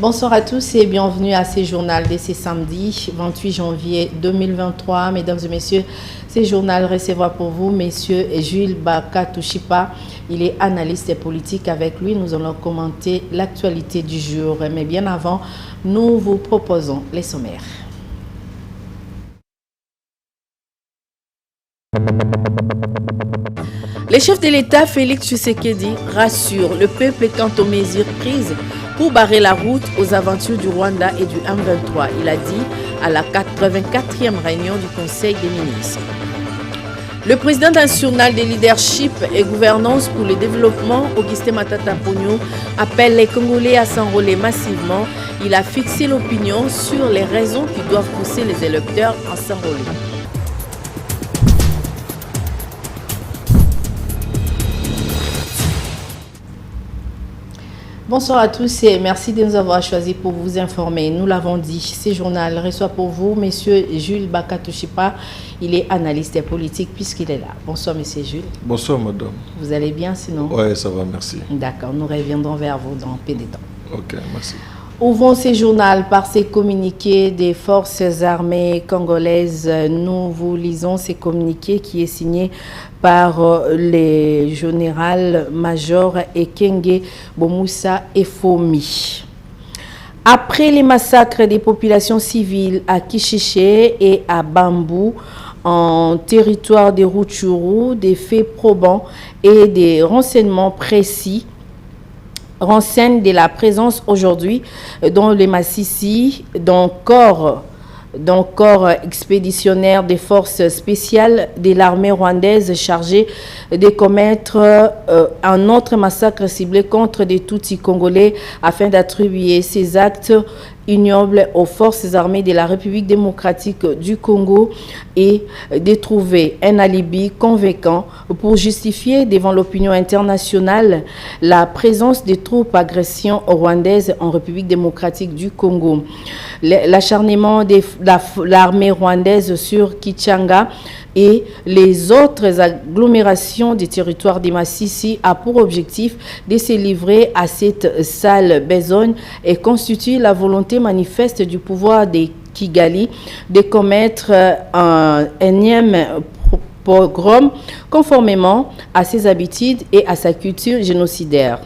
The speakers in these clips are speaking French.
Bonsoir à tous et bienvenue à ce journal de ce samedi 28 janvier 2023. Mesdames et messieurs, ce journal recevra pour vous Monsieur Jules Bakatouchipa. Il est analyste politique. Avec lui, nous allons commenter l'actualité du jour. Mais bien avant, nous vous proposons les sommaires. Le chef de l'État, Félix Tshisekedi, rassure le peuple quant aux mesures prises pour barrer la route aux aventures du Rwanda et du M23. Il a dit à la 84e réunion du Conseil des ministres. Le président national de leadership et gouvernance pour le développement, Augustin Matata Ponyo, appelle les Congolais à s'enrôler massivement. Il a fixé l'opinion sur les raisons qui doivent pousser les électeurs à s'enrôler. Bonsoir à tous et merci de nous avoir choisis pour vous informer. Nous l'avons dit, ce journal reçoit pour vous Monsieur Jules Bakatouchipa. Il est analyste politique puisqu'il est là. Bonsoir Monsieur Jules. Bonsoir Madame. Vous allez bien sinon? Oui, ça va, merci. D'accord, nous reviendrons vers vous dans peu de temps. Ok, merci. Ouvrons ce journal par ces communiqués des forces armées congolaises. Nous vous lisons ces communiqués qui est signé par les général-major Ekenge Bomoussa Efomi. Après les massacres des populations civiles à Kishiché et à Bambou, en territoire de Rutshuru, des faits probants et des renseignements précis renseignent de la présence aujourd'hui dans le Massissi d'un corps expéditionnaire des forces spéciales de l'armée rwandaise chargé de commettre un autre massacre ciblé contre des Tutsis congolais afin d'attribuer ces actes ignobles aux forces armées de la République démocratique du Congo et de trouver un alibi convaincant pour justifier devant l'opinion internationale la présence des troupes agressions rwandaises en République démocratique du Congo. L'acharnement de l'armée rwandaise sur Kichanga et les autres agglomérations du territoire des Massissi a pour objectif de se livrer à cette sale besogne et constitue la volonté manifeste du pouvoir de Kigali de commettre un énième pogrom conformément à ses habitudes et à sa culture génocidaire.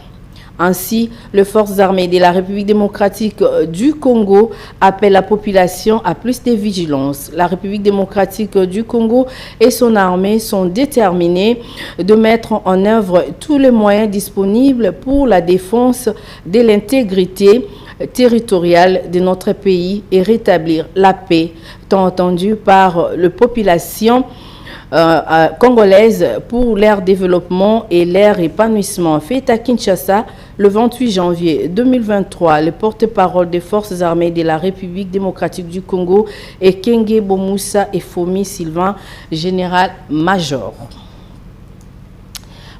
Ainsi, les forces armées de la République démocratique du Congo appellent la population à plus de vigilance. La République démocratique du Congo et son armée sont déterminées de mettre en œuvre tous les moyens disponibles pour la défense de l'intégrité territoriale de notre pays et rétablir la paix, tant entendue par la population congolaise pour leur développement et leur épanouissement. Fait à Kinshasa le 28 janvier 2023, le porte-parole des forces armées de la République démocratique du Congo Ekenge Bomoussa Efomi Sylvain, général-major.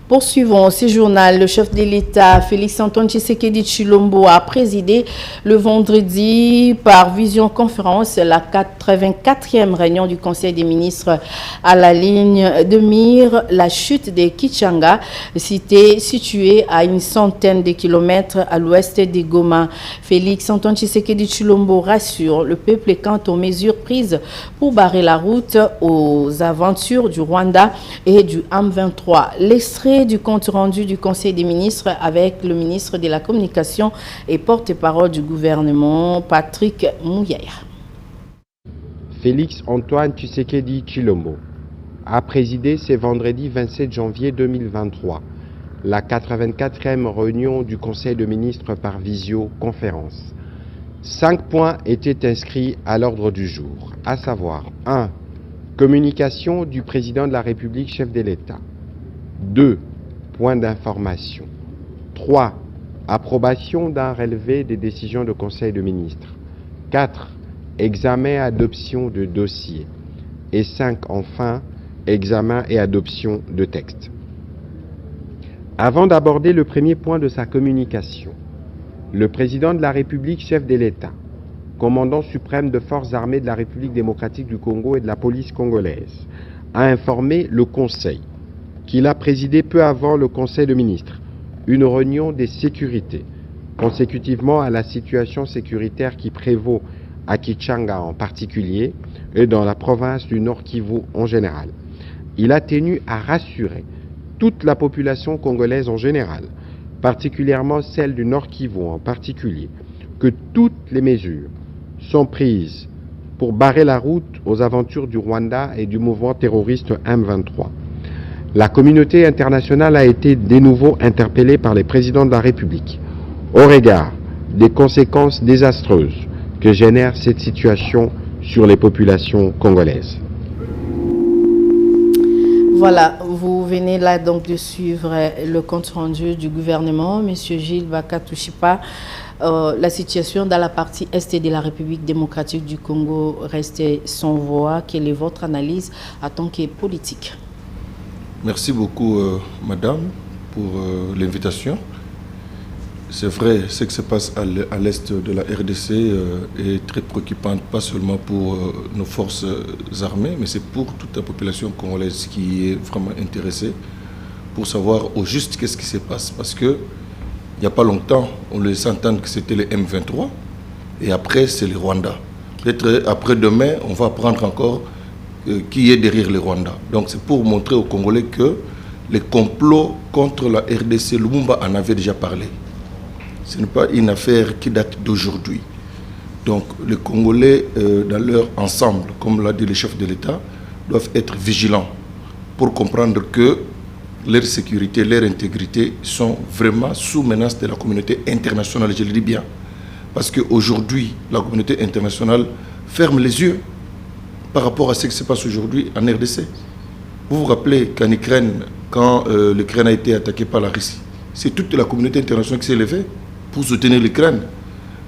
Poursuivons ce journal. Le chef de l'État, Félix Antoine Tshisekedi Tshilombo, a présidé le vendredi par visioconférence la 84e réunion du Conseil des ministres à la ligne de mire la chute de Kichanga, cité située à une centaine de kilomètres à l'ouest de Goma. Félix Antoine Tshisekedi Tshilombo rassure le peuple quant aux mesures prises pour barrer la route aux aventures du Rwanda et du M23. L'extrait du compte rendu du Conseil des ministres avec le ministre de la Communication et porte-parole du gouvernement, Patrick Mouyaya. Félix Antoine Tshisekedi Tshilombo a présidé ce vendredi 27 janvier 2023 la 84e réunion du Conseil des ministres par visioconférence. 5 points étaient inscrits à l'ordre du jour, à savoir 1. Communication du président de la République, chef de l'État. 2. Point d'information. 3. Approbation d'un relevé des décisions du Conseil des ministres. 4. Examen et adoption de dossiers. Et 5. Enfin, examen et adoption de textes. Avant d'aborder le premier point de sa communication, le président de la République, chef de l'État, commandant suprême de forces armées de la République démocratique du Congo et de la police congolaise, a informé le Conseil qu'il a présidé peu avant le Conseil de ministres une réunion des sécurités, consécutivement à la situation sécuritaire qui prévaut à Kichanga en particulier et dans la province du Nord Kivu en général. Il a tenu à rassurer toute la population congolaise en général, particulièrement celle du Nord Kivu en particulier, que toutes les mesures sont prises pour barrer la route aux aventures du Rwanda et du mouvement terroriste M23. La communauté internationale a été de nouveau interpellée par les présidents de la République au regard des conséquences désastreuses que génère cette situation sur les populations congolaises. Voilà, vous venez là donc de suivre le compte rendu du gouvernement. Monsieur Gilles Bakatushipa, la situation dans la partie est de la République démocratique du Congo reste sans voix. Quelle est votre analyse en tant que politique? Merci beaucoup, madame, pour l'invitation. C'est vrai, ce qui se passe à l'est de la RDC est très préoccupant, pas seulement pour nos forces armées, mais c'est pour toute la population congolaise qui est vraiment intéressée pour savoir au juste qu'est-ce qui se passe. Parce que il n'y a pas longtemps, on laissait entendre que c'était les M23 et après, c'est les Rwandais. Peut-être après-demain, on va apprendre encore qui est derrière les Rwandais. Donc c'est pour montrer aux Congolais que les complots contre la RDC, Lumumba en avait déjà parlé. Ce n'est pas une affaire qui date d'aujourd'hui. Donc les Congolais, dans leur ensemble, comme l'a dit le chef de l'État, doivent être vigilants pour comprendre que leur sécurité, leur intégrité sont vraiment sous menace de la communauté internationale, je le dis bien. Parce qu'aujourd'hui, la communauté internationale ferme les yeux par rapport à ce qui se passe aujourd'hui en RDC. Vous vous rappelez qu'en Ukraine, quand l'Ukraine a été attaquée par la Russie, c'est toute la communauté internationale qui s'est levée pour soutenir l'Ukraine.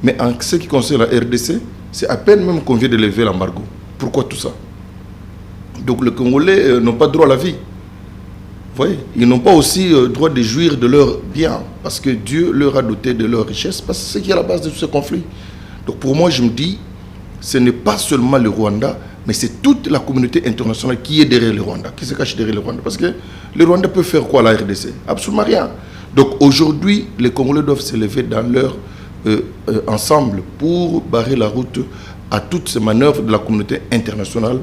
Mais en ce qui concerne la RDC, c'est à peine même qu'on vient de lever l'embargo. Pourquoi tout ça? Donc les Congolais n'ont pas droit à la vie. Vous voyez, ils n'ont pas aussi droit de jouir de leurs biens, parce que Dieu leur a doté de leurs richesses, parce que c'est ce qui est à la base de tout ce conflit. Donc pour moi, je me dis, ce n'est pas seulement le Rwanda, mais c'est toute la communauté internationale qui est derrière le Rwanda, qui se cache derrière le Rwanda. Parce que le Rwanda peut faire quoi à la RDC? Absolument rien. Donc aujourd'hui, les Congolais doivent se lever dans leur ensemble pour barrer la route à toutes ces manœuvres de la communauté internationale.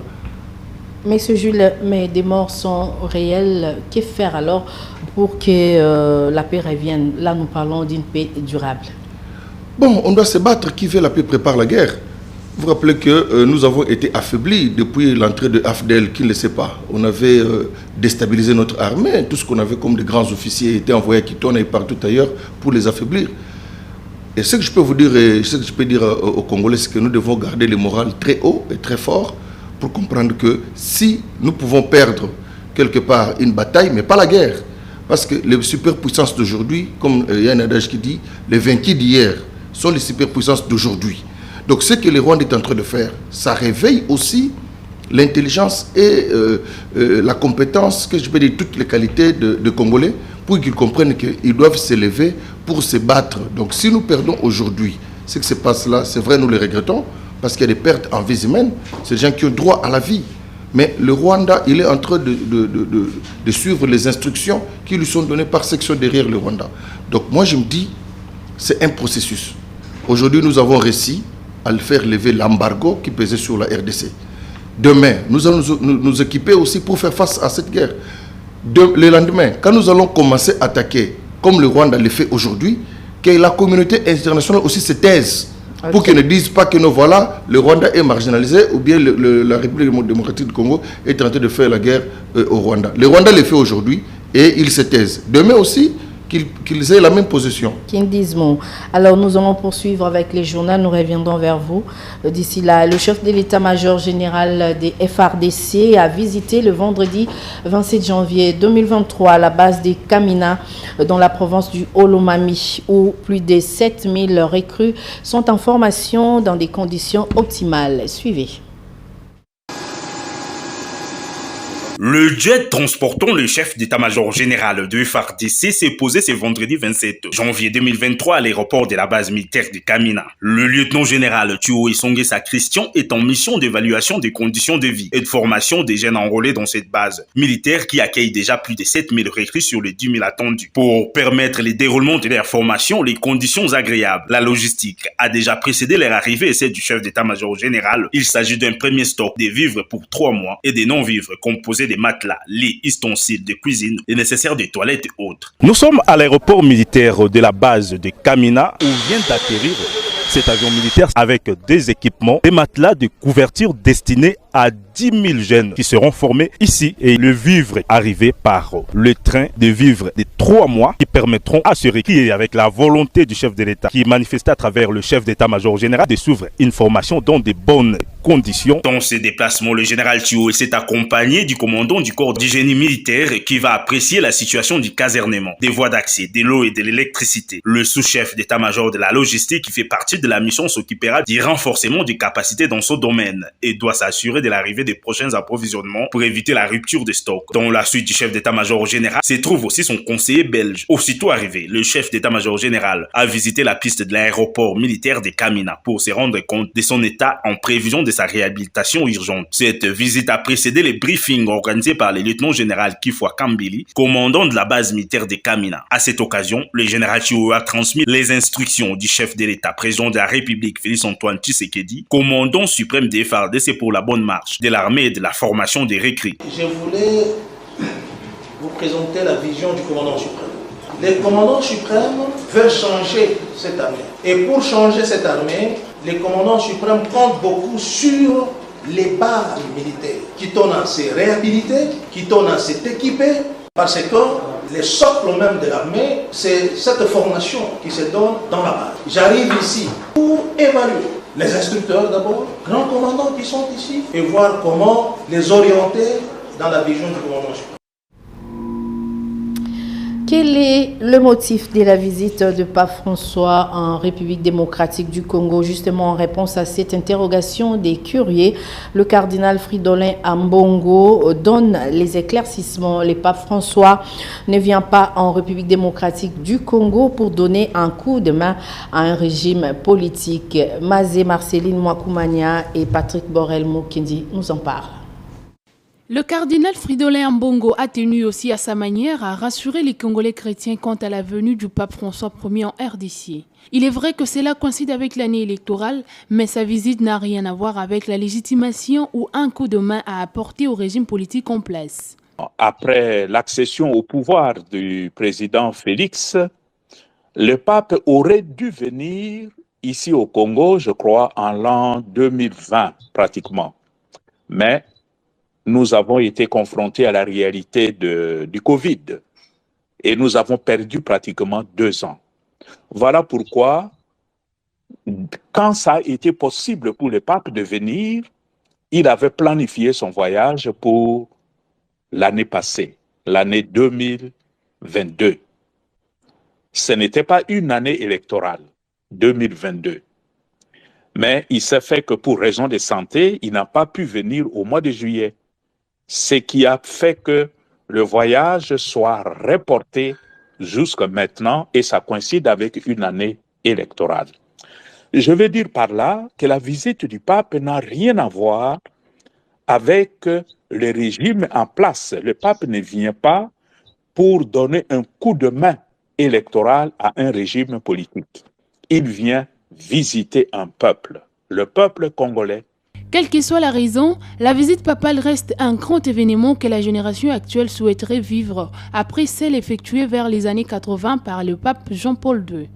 Monsieur Jules, mais des morts sont réels. Que faire alors pour que la paix revienne? Là, nous parlons d'une paix durable. Bon, on doit se battre. Qui veut la paix prépare la guerre. Vous vous rappelez que nous avons été affaiblis depuis l'entrée de Afdel, qui ne le sait pas. On avait déstabilisé notre armée. Tout ce qu'on avait comme de grands officiers était envoyé à Kitona et partout ailleurs pour les affaiblir. Et ce que je peux vous dire, et ce que je peux dire aux Congolais, c'est que nous devons garder le moral très haut et très fort pour comprendre que si nous pouvons perdre quelque part une bataille, mais pas la guerre, parce que les superpuissances d'aujourd'hui, comme il y a un adage qui dit, les vaincus d'hier sont les superpuissances d'aujourd'hui. Donc ce que les Rwandais est en train de faire, ça réveille aussi l'intelligence et la compétence, que je peux dire toutes les qualités de Congolais, pour qu'ils comprennent qu'ils doivent se lever pour se battre. Donc si nous perdons aujourd'hui, ce qui se passe là, c'est vrai, nous le regrettons, parce qu'il y a des pertes en vie humaine, c'est des gens qui ont droit à la vie. Mais le Rwanda, il est en train de suivre les instructions qui lui sont données par section derrière le Rwanda. Donc moi je me dis, c'est un processus. Aujourd'hui nous avons réussi à le faire lever l'embargo qui pesait sur la RDC. Demain, nous allons nous équiper aussi pour faire face à cette guerre. Le lendemain, quand nous allons commencer à attaquer, comme le Rwanda le fait aujourd'hui, que la communauté internationale aussi se taise. Okay. Pour qu'ils ne disent pas que voilà, le Rwanda est marginalisé ou bien la République démocratique du Congo est en train de faire la guerre au Rwanda. Le Rwanda le fait aujourd'hui et il se taise. Demain aussi, qu'ils aient la même position. Kindismo. Alors nous allons poursuivre avec les journaux, nous reviendrons vers vous. D'ici là, le chef de l'état-major général des FARDC a visité le vendredi 27 janvier 2023 la base des Kamina dans la province du Olomami où plus de 7000 recrues sont en formation dans des conditions optimales. Suivez. Le jet transportant le chef d'état-major général de FARDC s'est posé ce vendredi 27 janvier 2023 à l'aéroport de la base militaire de Kamina. Le lieutenant général Tuo Esongesa Christian est en mission d'évaluation des conditions de vie et de formation des jeunes enrôlés dans cette base militaire qui accueille déjà plus de 7000 recrues sur les 10 000 attendus. Pour permettre le déroulement de leur formation, les conditions agréables, la logistique a déjà précédé leur arrivée et celle du chef d'état-major général. Il s'agit d'un premier stock de vivres pour 3 mois et des non-vivres composés des matelas, lits, ustensiles de cuisine, les nécessaires de toilettes et autres. Nous sommes à l'aéroport militaire de la base de Kamina où vient d'atterrir cet avion militaire avec des équipements, des matelas de couverture destinés à 10 000 jeunes qui seront formés ici et le vivre arrivé par le train de vivre de 3 mois qui permettront à ce requis avec la volonté du chef de l'État qui manifestait à travers le chef d'état-major général de s'ouvrir une formation dans de bonnes conditions. Dans ces déplacements, le général Tuo s'est accompagné du commandant du corps du génie militaire qui va apprécier la situation du casernement, des voies d'accès, de l'eau et de l'électricité. Le sous-chef d'état-major de la logistique qui fait partie de la mission s'occupera du renforcement des capacités dans ce domaine et doit s'assurer de l'arrivée des prochains approvisionnements pour éviter la rupture de stock. Dans la suite du chef d'état-major général se trouve aussi son conseiller belge. Aussitôt arrivé, le chef d'état-major général a visité la piste de l'aéroport militaire de Kamina pour se rendre compte de son état en prévision de sa réhabilitation urgente. Cette visite a précédé les briefings organisés par le lieutenant général Kifwa Kambili, commandant de la base militaire de Kamina. À cette occasion, le général Tuo a transmis les instructions du chef de l'État, président de la République Félix-Antoine Tshisekedi, commandant suprême des FARDC pour la bonne marche de l'armée et de la formation des recrues. Je voulais vous présenter la vision du commandant suprême. Le commandant suprême veut changer cette armée. Et pour changer cette armée, le commandant suprême compte beaucoup sur les bases militaires, qui tournent à se réhabiliter, qui tournent à s'équiper, parce que le socle même de l'armée, c'est cette formation qui se donne dans la base. J'arrive ici pour évaluer les instructeurs d'abord, grands commandants qui sont ici, et voir comment les orienter dans la vision du commandant suprême. Quel est le motif de la visite de Pape François en République démocratique du Congo? Justement, en réponse à cette interrogation des curieux, le cardinal Fridolin Ambongo donne les éclaircissements. Le Pape François ne vient pas en République démocratique du Congo pour donner un coup de main à un régime politique. Mazé Marceline Mwakumania et Patrick Borel-Moukindi nous en parlent. Le cardinal Fridolin Ambongo a tenu aussi à sa manière à rassurer les Congolais chrétiens quant à la venue du pape François Ier en RDC. Il est vrai que cela coïncide avec l'année électorale, mais sa visite n'a rien à voir avec la légitimation ou un coup de main à apporter au régime politique en place. Après l'accession au pouvoir du président Félix, le pape aurait dû venir ici au Congo, je crois, en l'an 2020 pratiquement. Mais nous avons été confrontés à la réalité du Covid et nous avons perdu pratiquement 2 ans. Voilà pourquoi, quand ça a été possible pour le pape de venir, il avait planifié son voyage pour l'année passée, l'année 2022. Ce n'était pas une année électorale, 2022. Mais il s'est fait que pour raison de santé, il n'a pas pu venir au mois de juillet. Ce qui a fait que le voyage soit reporté jusqu'à maintenant et ça coïncide avec une année électorale. Je veux dire par là que la visite du pape n'a rien à voir avec le régime en place. Le pape ne vient pas pour donner un coup de main électoral à un régime politique. Il vient visiter un peuple, le peuple congolais. Quelle que soit la raison, la visite papale reste un grand événement que la génération actuelle souhaiterait vivre après celle effectuée vers les années 80 par le pape Jean-Paul II.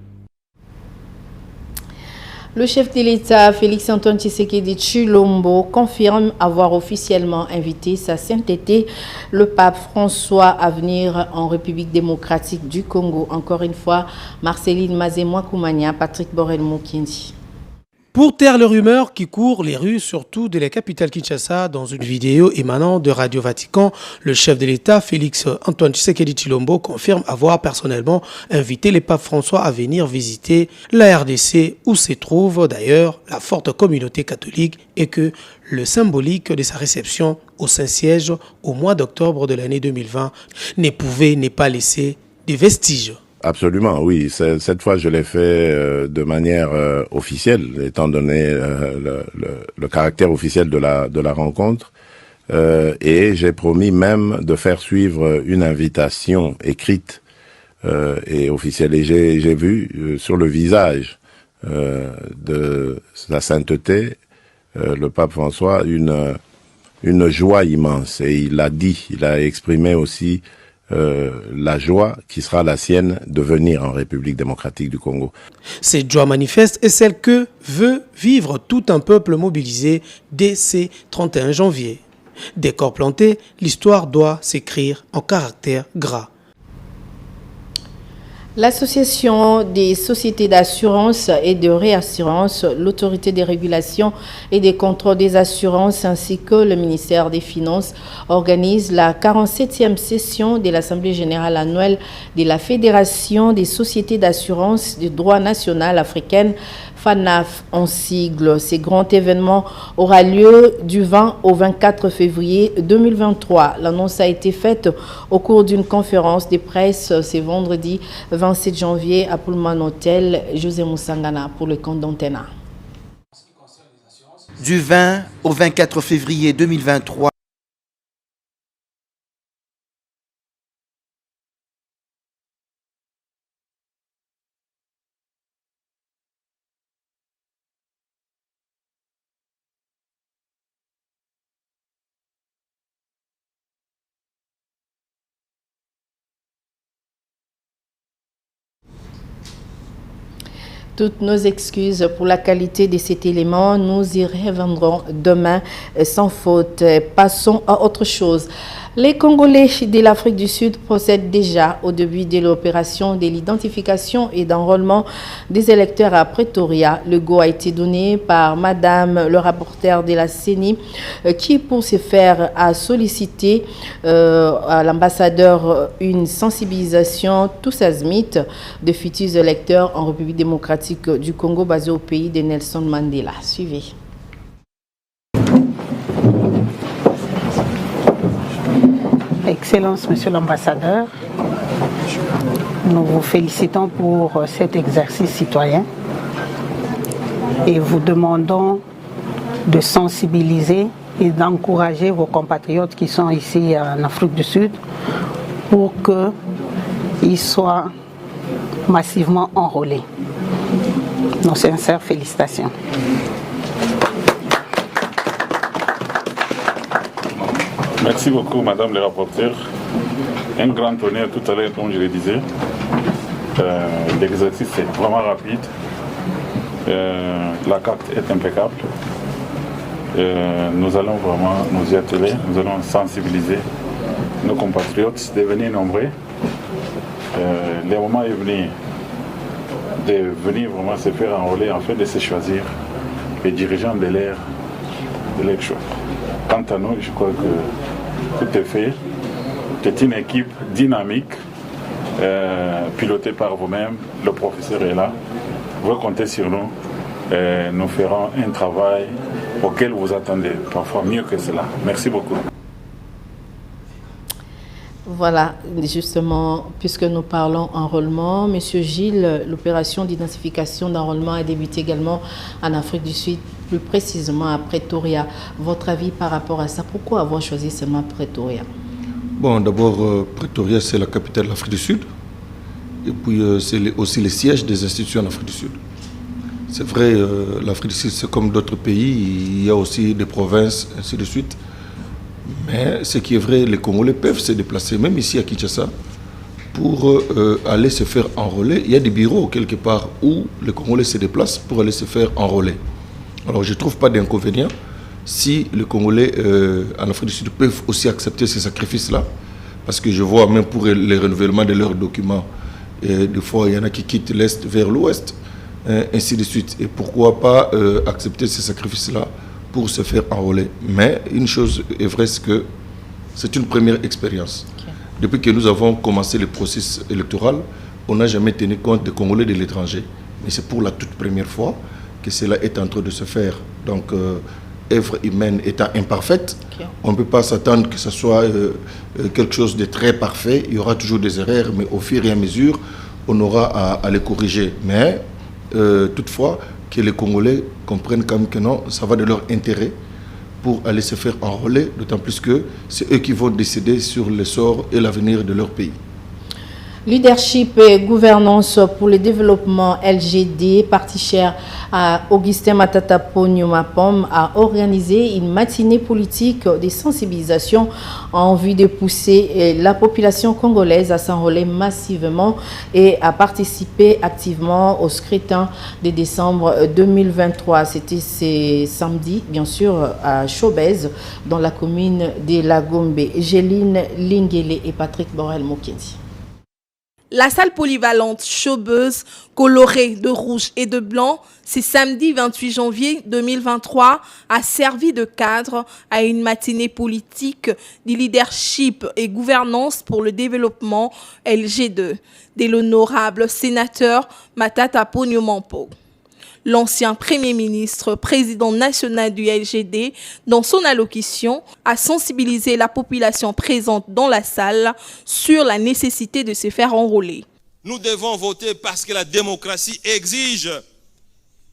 Le chef de l'État, Félix-Antoine Tshisekedi Tshilombo, confirme avoir officiellement invité sa sainteté, le pape François, à venir en République démocratique du Congo. Encore une fois, Marceline Mazemouakoumania, Patrick Borel-Moukindi. Pour taire les rumeurs qui courent les rues, surtout de la capitale Kinshasa, dans une vidéo émanant de Radio Vatican, le chef de l'État, Félix-Antoine Tshisekedi Tshilombo, confirme avoir personnellement invité le pape François à venir visiter la RDC, où se trouve d'ailleurs la forte communauté catholique, et que le symbolique de sa réception au Saint-Siège au mois d'octobre de l'année 2020 ne pouvait ne pas laisser des vestiges. Absolument, oui. Cette fois, je l'ai fait de manière officielle, étant donné le caractère officiel de la rencontre. Et j'ai promis même de faire suivre une invitation écrite et officielle. Et j'ai vu sur le visage de sa sainteté, le pape François, une joie immense. Et il a exprimé aussi la joie qui sera la sienne de venir en République démocratique du Congo. Cette joie manifeste est celle que veut vivre tout un peuple mobilisé dès ce 31 janvier. Dès corps plantés, l'histoire doit s'écrire en caractères gras. L'Association des sociétés d'assurance et de réassurance, l'autorité des régulations et des contrôles des assurances ainsi que le ministère des Finances organisent la 47e session de l'Assemblée générale annuelle de la Fédération des sociétés d'assurance du droit national africaine, FANAF en sigle. Ce grand événement aura lieu du 20 au 24 février 2023. L'annonce a été faite au cours d'une conférence de presse ce vendredi 27 janvier à Pullman Hotel. José Moussangana pour le compte d'Antena. Du 20 au 24 février 2023. Toutes nos excuses pour la qualité de cet élément. Nous y reviendrons demain sans faute. Passons à autre chose. Les Congolais de l'Afrique du Sud procèdent déjà au début de l'opération de l'identification et d'enrôlement des électeurs à Pretoria. Le go a été donné par Madame le rapporteur de la CENI qui, pour ce faire, a sollicité à l'ambassadeur une sensibilisation tous azimuts de futurs électeurs en République démocratique du Congo basé au pays de Nelson Mandela. Suivez. Excellence, Monsieur l'ambassadeur, nous vous félicitons pour cet exercice citoyen et vous demandons de sensibiliser et d'encourager vos compatriotes qui sont ici en Afrique du Sud pour qu'ils soient massivement enrôlés. Nos sincères félicitations. Merci beaucoup, Madame le rapporteur. Un grand honneur tout à l'heure, comme je le disais. L'exercice est vraiment rapide. La carte est impeccable. Nous allons vraiment nous y atteler. Nous allons sensibiliser nos compatriotes, devenir nombreux. Le moment est venu de venir vraiment se faire enrôler, en fait, de se choisir les dirigeants de l'ère d'élection. Quant à nous, je crois que tout est fait. C'est une équipe dynamique, pilotée par vous-même. Le professeur est là. Vous comptez sur nous. Nous ferons un travail auquel vous attendez, parfois mieux que cela. Merci beaucoup. Voilà, justement, puisque nous parlons enrôlement, Monsieur Gilles, l'opération d'identification d'enrôlement a débuté également en Afrique du Sud, plus précisément à Pretoria. Votre avis par rapport à ça, pourquoi avoir choisi seulement Pretoria? Bon, d'abord, Pretoria, c'est la capitale de l'Afrique du Sud. Et puis, c'est aussi le siège des institutions en Afrique du Sud. C'est vrai, l'Afrique du Sud, c'est comme d'autres pays, il y a aussi des provinces, ainsi de suite. Mais ce qui est vrai, les Congolais peuvent se déplacer, même ici à Kinshasa, pour aller se faire enrôler. Il y a des bureaux quelque part où les Congolais se déplacent pour aller se faire enrôler. Alors je ne trouve pas d'inconvénient si les Congolais en Afrique du Sud peuvent aussi accepter ces sacrifices-là. Parce que je vois même pour le renouvellement de leurs documents, des fois il y en a qui quittent l'Est vers l'Ouest, ainsi de suite. Et pourquoi pas accepter ces sacrifices-là pour se faire enrôler. Mais une chose est vraie, c'est que c'est une première expérience. Okay. Depuis que nous avons commencé le processus électoral, on n'a jamais tenu compte des Congolais de l'étranger. Mais c'est pour la toute première fois que cela est en train de se faire. Donc, œuvre humaine étant imparfaite, okay. On ne peut pas s'attendre que ce soit quelque chose de très parfait. Il y aura toujours des erreurs, mais au fur et à mesure, on aura à les corriger. Mais toutefois, que les Congolais comprennent quand même que non, ça va de leur intérêt pour aller se faire enrôler, d'autant plus que c'est eux qui vont décider sur le sort et l'avenir de leur pays. Leadership et gouvernance pour le développement LGD, parti cher à Augustin Matata Poniumapom, a organisé une matinée politique de sensibilisation en vue de pousser la population congolaise à s'enrôler massivement et à participer activement au scrutin de décembre 2023. C'était ce samedi, bien sûr, à Chobez, dans la commune de Lagombe. Géline Lingele et Patrick Borel-Mokendi. La salle polyvalente Chaubeuse, colorée de rouge et de blanc, ce samedi 28 janvier 2023, a servi de cadre à une matinée politique de leadership et gouvernance pour le développement LG2 de l'honorable sénateur Matata Poniumapom. L'ancien Premier ministre, président national du LGD, dans son allocution, a sensibilisé la population présente dans la salle sur la nécessité de se faire enrôler. Nous devons voter parce que la démocratie exige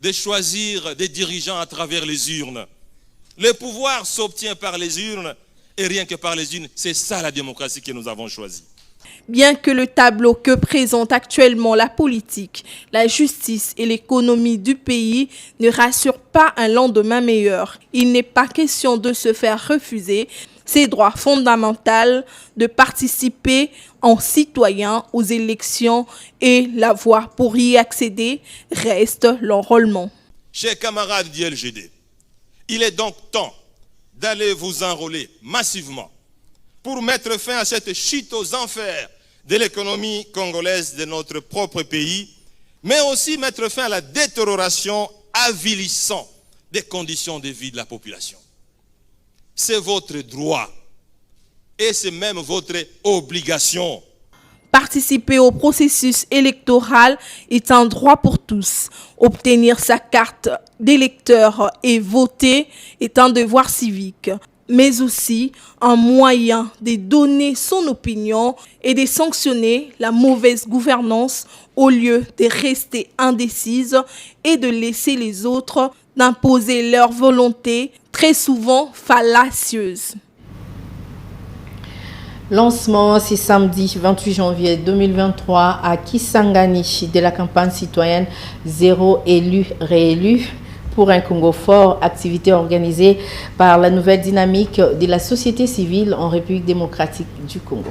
de choisir des dirigeants à travers les urnes. Le pouvoir s'obtient par les urnes et rien que par les urnes. C'est ça la démocratie que nous avons choisie. Bien que le tableau que présente actuellement la politique, la justice et l'économie du pays ne rassure pas un lendemain meilleur, il n'est pas question de se faire refuser ses droits fondamentaux de participer en citoyen aux élections et la voie pour y accéder reste l'enrôlement. Chers camarades du LGD, il est donc temps d'aller vous enrôler massivement pour mettre fin à cette chute aux enfers de l'économie congolaise de notre propre pays, mais aussi mettre fin à la détérioration avilissante des conditions de vie de la population. C'est votre droit et c'est même votre obligation. Participer au processus électoral est un droit pour tous. Obtenir sa carte d'électeur et voter est un devoir civique, mais aussi un moyen de donner son opinion et de sanctionner la mauvaise gouvernance au lieu de rester indécise et de laisser les autres d'imposer leur volonté, très souvent fallacieuse. Lancement ce samedi 28 janvier 2023 à Kisangani de la campagne citoyenne Zéro élu réélu pour un Congo fort, activité organisée par la nouvelle dynamique de la société civile en République démocratique du Congo.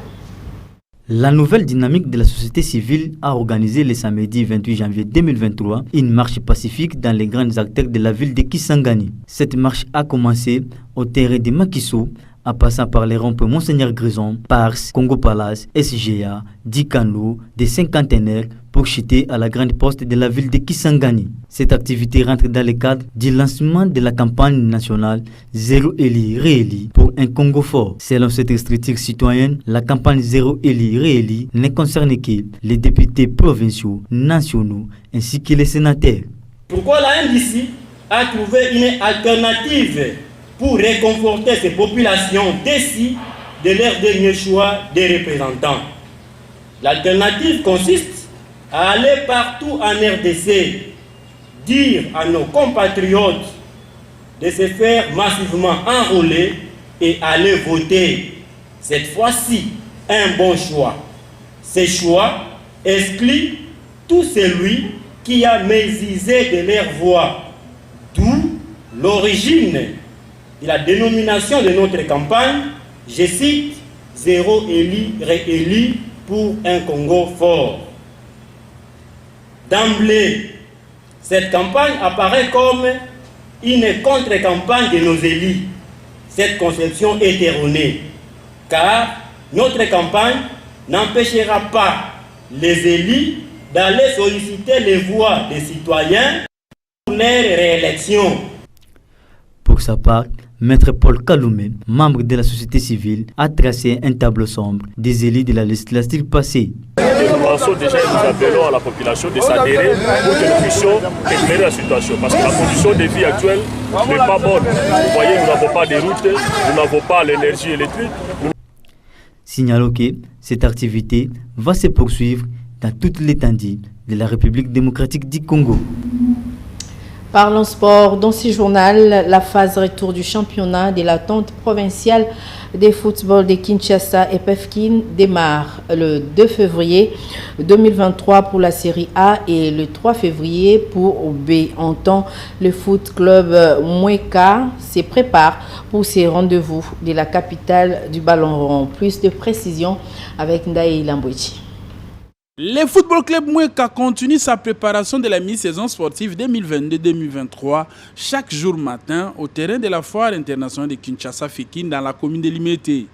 La nouvelle dynamique de la société civile a organisé le samedi 28 janvier 2023 une marche pacifique dans les grandes artères de la ville de Kisangani. Cette marche a commencé au terrain de Makiso, en passant par les ronds-points Monseigneur Grison, Pars, Congo Palace, SGA, Dikano, des cinquantenaires pour chuter à la grande poste de la ville de Kisangani. Cette activité rentre dans le cadre du lancement de la campagne nationale Zéro élu réélu pour un Congo fort. Selon cette structure citoyenne, la campagne Zéro élu réélu ne concerne que les députés provinciaux, nationaux ainsi que les sénateurs. Pourquoi la MDC a trouvé une alternative pour réconforter ces populations déçues de leur dernier choix des représentants? L'alternative consiste à aller partout en RDC, dire à nos compatriotes de se faire massivement enrôler et aller voter. Cette fois-ci, un bon choix. Ce choix exclut tout celui qui a mésisé de leur voix, d'où l'origine de la dénomination de notre campagne, je cite, Zéro élu réélu pour un Congo fort. D'emblée, cette campagne apparaît comme une contre-campagne de nos élites. Cette conception est erronée, car notre campagne n'empêchera pas les élites d'aller solliciter les voix des citoyens pour leur réélection. Pour sa part, Maître Paul Kaloumé, membre de la société civile, a tracé un tableau sombre des élites de la législature passée. Nous lançons déjà et nous appelons à la population de s'adhérer pour que nous puissions éclairer la situation. Parce que la condition de vie actuelle n'est pas bonne. Vous voyez, nous n'avons pas de routes, nous n'avons pas l'énergie électrique. Signalons que cette activité va se poursuivre dans toute l'étendue de la République démocratique du Congo. Parlons sport. Dans ce journal, la phase retour du championnat de l'attente provinciale de football de Kinshasa et Pefkin démarre le 2 février 2023 pour la série A et le 3 février pour B. En temps, le foot club Mweka se prépare pour ses rendez-vous de la capitale du ballon rond. Plus de précisions avec Ndaï Lambouchi. Le Football Club Mweka continue sa préparation de la mi-saison sportive 2022-2023 chaque jour matin au terrain de la foire internationale de Kinshasa-Fékin dans la commune de Limete.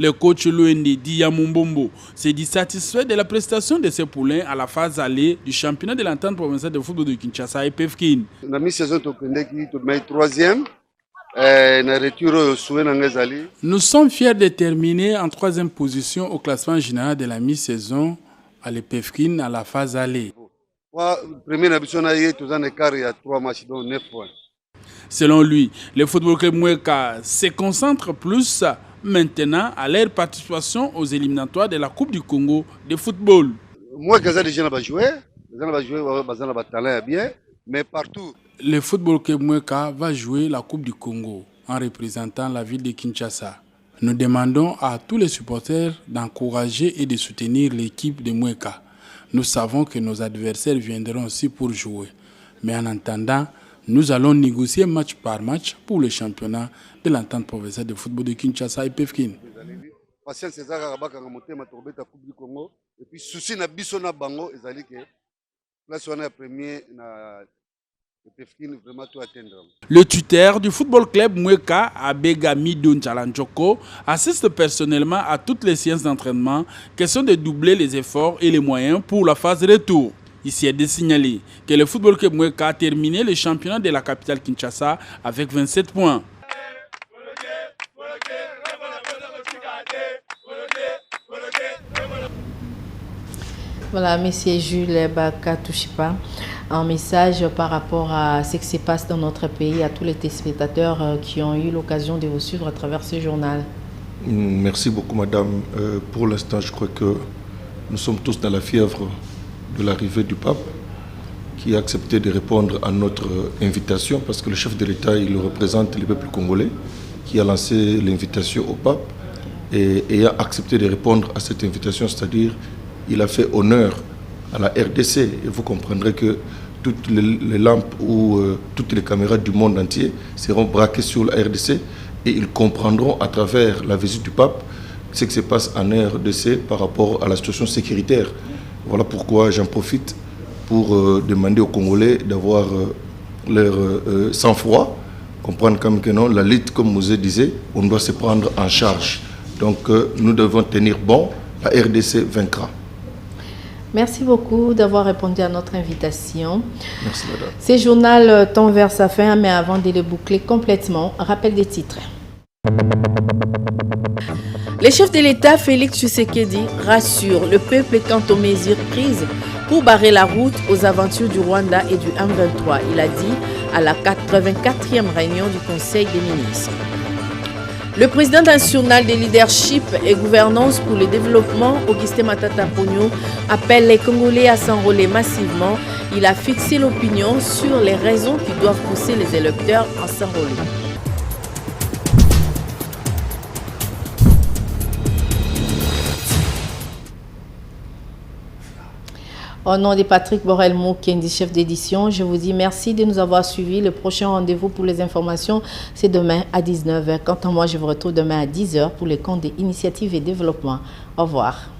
Le coach Luende Diamumbombo s'est dit satisfait de la prestation de ses poulains à la phase allée du championnat de l'entente provinciale de football de Kinshasa et Pefkin. La mi-saison est troisième. Nous sommes fiers de terminer en troisième position au classement général de la mi-saison à l'EPFKIN à la phase allée. Selon lui, le Football Club Mweka se concentre plus maintenant à leur participation aux éliminatoires de la Coupe du Congo de football. Le Football Club Mweka va jouer la Coupe du Congo en représentant la ville de Kinshasa. Nous demandons à tous les supporters d'encourager et de soutenir l'équipe de Mweka. Nous savons que nos adversaires viendront aussi pour jouer. Mais en attendant, nous allons négocier match par match pour le championnat de l'entente provinciale de football de Kinshasa et Pefkin. Le tuteur du football club Mweka, Abega Midon Chalanchoko, assiste personnellement à toutes les séances d'entraînement, question de doubler les efforts et les moyens pour la phase retour. Ici est de signaler que le football club Mweka a terminé le championnat de la capitale Kinshasa avec 27 points. Voilà, M. Jules Bakatouchipa, un message par rapport à ce qui se passe dans notre pays, à tous les téléspectateurs qui ont eu l'occasion de vous suivre à travers ce journal. Merci beaucoup, madame. Pour l'instant, je crois que nous sommes tous dans la fièvre de l'arrivée du pape, qui a accepté de répondre à notre invitation, parce que le chef de l'État, il représente le peuple congolais, qui a lancé l'invitation au pape, et a accepté de répondre à cette invitation, c'est-à-dire il a fait honneur à la RDC. Et vous comprendrez que toutes les lampes ou toutes les caméras du monde entier seront braquées sur la RDC et ils comprendront à travers la visite du pape ce qui se passe en RDC par rapport à la situation sécuritaire. Voilà pourquoi j'en profite pour demander aux Congolais d'avoir leur sang-froid, comprendre comme que non, la lutte, comme Mosé disait, on doit se prendre en charge. Donc nous devons tenir bon, la RDC vaincra. Merci beaucoup d'avoir répondu à notre invitation. Merci, madame. Ce journal tend vers sa fin, mais avant de le boucler complètement, rappel des titres. Le chef de l'État, Félix Tshisekedi, rassure le peuple quant aux mesures prises pour barrer la route aux aventures du Rwanda et du M23. Il a dit à la 84e réunion du Conseil des ministres. Le président national de leadership et gouvernance pour le développement, Augustin Matata Ponyo, appelle les Congolais à s'enrôler massivement. Il a fixé l'opinion sur les raisons qui doivent pousser les électeurs à s'enrôler. Au nom de Patrick Borel-Moukendi, chef d'édition, je vous dis merci de nous avoir suivis. Le prochain rendez-vous pour les informations, c'est demain à 19h. Quant à moi, je vous retrouve demain à 10h pour les comptes d'initiative et développement. Au revoir.